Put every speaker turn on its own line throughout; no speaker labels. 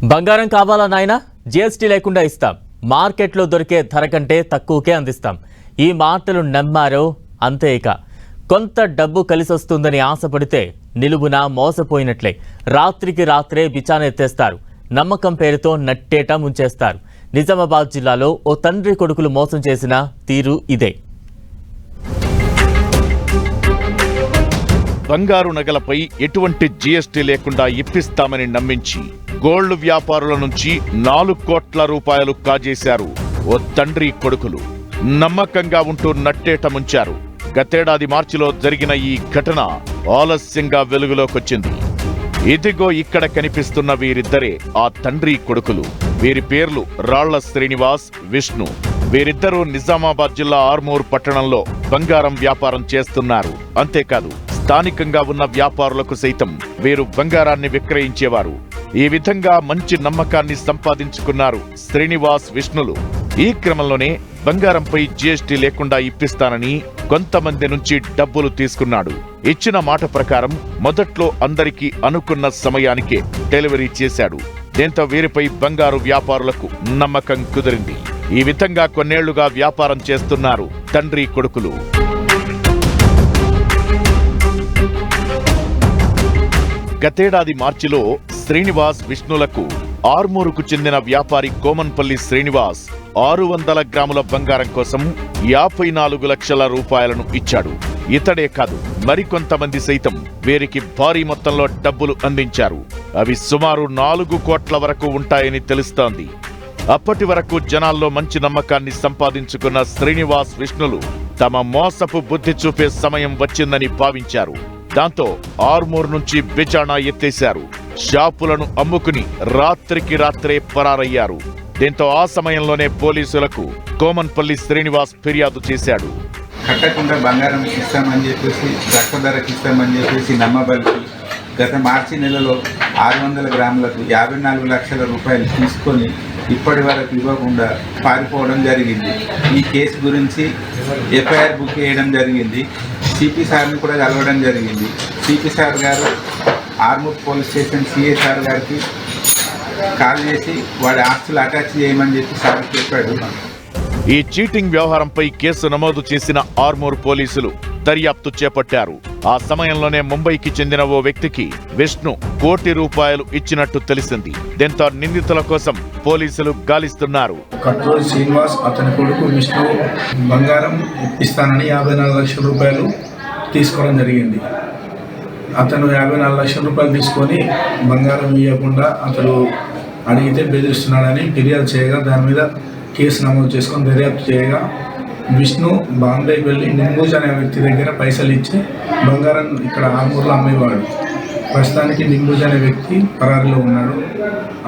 బంగారం కావాలా నాయనా? జీఎస్టీ లేకుండా ఇస్తాం. మార్కెట్లో దొరికే ధర కంటే తక్కువకే అందిస్తాం. ఈ మాటలు నమ్మారో అంతే. ఇక కొంత డబ్బు కలిసొస్తుందని ఆశపడితే నిలువున మోసపోయినట్లే. రాత్రికి రాత్రే బిచానెత్తేస్తారు. నమ్మకం పేరుతో నట్టేట ముంచేస్తారు. నిజామాబాద్ జిల్లాలో ఓ తండ్రి కొడుకులు మోసం చేసిన తీరు ఇదే.
బంగారు నగలపై ఎటువంటి జీఎస్టీ లేకుండా ఇప్పిస్తామని నమ్మించి గోల్డ్ వ్యాపారుల నుంచి 4 కోట్ల రూపాయలు కాజేశారు ఓ తండ్రి కొడుకులు. నమ్మకంగా ఉంటూ నట్టేట ముంచారు. గతేడాది మార్చిలో జరిగిన ఈ ఘటన ఆలస్యంగా వెలుగులోకొచ్చింది. ఇదిగో ఇక్కడ కనిపిస్తున్న వీరిద్దరే ఆ తండ్రి కొడుకులు. వీరి పేర్లు రాళ్ల శ్రీనివాస్, విష్ణు. వీరిద్దరూ నిజామాబాద్ జిల్లా ఆర్మూర్ పట్టణంలో బంగారం వ్యాపారం చేస్తున్నారు. అంతేకాదు, స్థానికంగా ఉన్న వ్యాపారులకు సైతం వీరు బంగారాన్ని విక్రయించేవారు. ఈ విధంగా మంచి నమ్మకాన్ని సంపాదించుకున్నారు శ్రీనివాస్, విష్ణులు. ఈ క్రమంలోనే బంగారంపై జీఎస్టీ లేకుండా ఇప్పిస్తానని కొంతమంది నుంచి డబ్బులు తీసుకున్నాడు. ఇచ్చిన మాట ప్రకారం మొదట్లో అందరికీ అనుకున్న సమయానికే డెలివరీ చేశాడు. దీంతో వీరిపై బంగారు వ్యాపారులకు నమ్మకం కుదిరింది. ఈ విధంగా కొన్నేళ్లుగా వ్యాపారం చేస్తున్నారు తండ్రి కొడుకులు. గతేడాది మార్చిలో శ్రీనివాస్, విష్ణులకు ఆర్మూరుకు చెందిన వ్యాపారి కోమన్పల్లి శ్రీనివాస్ 600 గ్రాముల బంగారం కోసం 54 లక్షల రూపాయలను ఇచ్చాడు. ఇతడే కాదు, మరికొంతమంది సైతం వీరికి భారీ మొత్తంలో డబ్బులు అందించారు. అవి సుమారు 4 కోట్ల వరకు ఉంటాయని తెలుస్తోంది. అప్పటి వరకు జనాల్లో మంచి నమ్మకాన్ని సంపాదించుకున్న శ్రీనివాస్, విష్ణులు తమ మోసపు బుద్ధి చూపే సమయం వచ్చిందని భావించారు. దాంతో ఆర్మూర్ నుంచి బిచానా ఎత్తేశారు. షాపులను అమ్ముకుని రాత్రికి రాత్రే పరారయ్యారు. దీంతో ఆ సమయంలోనే పోలీసులకు కోమన్పల్లి శ్రీనివాస్ ఫిర్యాదు చేశాడు.
కట్టకుండా బంగారం ఇస్తామని చెప్పేసి, తక్కువ ధరకు ఇస్తామని చెప్పేసి నమ్మబలికి గత మార్చి నెలలో 600 గ్రాములకు 54 లక్షల రూపాయలు తీసుకొని ఇప్పటి వరకు ఇవ్వకుండా పారిపోవడం జరిగింది. ఈ కేసు గురించి ఎఫ్ఐఆర్ బుక్ చేయడం జరిగింది. సిపి సార్ని కూడా కలవడం జరిగింది. సిపి సార్ గారు Armoor police station CI sir గారికి కాల్ చేసి వాడి ఆస్తులు అటాచ్ చేయమని చెప్పి సార్ చెప్పాడు.
ఈ చీటింగ్ వ్యవహారంపై కేసు నమోదు చేసిన ఆర్మూర్ పోలీసులు దర్యాప్తు చేపట్టారు. ఆ సమయంలోనే ముంబైకి చెందిన ఓ వ్యక్తికి విష్ణు 1 కోటి రూపాయలు ఇచ్చినట్టు తెలిసింది. దీంతో నిందితుల కోసం పోలీసులు గాలిస్తున్నారు.
కట్రోజు శ్రీనివాస్, అతని కొడుకు విష్ణు బంగారం ఇప్పిస్తానని 54 లక్షల రూపాయలు తీసుకోవడం జరిగింది. అతను 54 లక్షల రూపాయలు తీసుకొని బంగారం ఇవ్వకుండా అతను అడిగితే బెదిరిస్తున్నాడని ఫిర్యాదు చేయగా దాని మీద కేసు నమోదు చేసుకొని దర్యాప్తు చేయగా విష్ణు బాంబేకి వెళ్ళి నింబూజ్ అనే వ్యక్తి దగ్గర పైసలు ఇచ్చి బంగారం ఇక్కడ ఆర్మూర్లో అమ్మేవాడు. ప్రస్తుతానికి నింబూజ్ అనే వ్యక్తి పరారీలో ఉన్నాడు.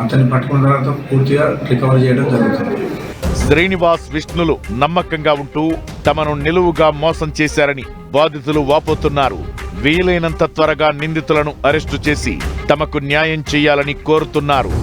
అతన్ని పట్టుకున్న తర్వాత పూర్తిగా రికవర్ చేయడం జరుగుతుంది.
శ్రీనివాస్, విష్ణులు నమ్మకంగా ఉంటూ తమను నిలువుగా మోసం చేశారని బాధితులు వాపోతున్నారు. వీలైనంత త్వరగా నిందితులను అరెస్టు చేసి తమకు న్యాయం చేయాలని కోరుతున్నారు.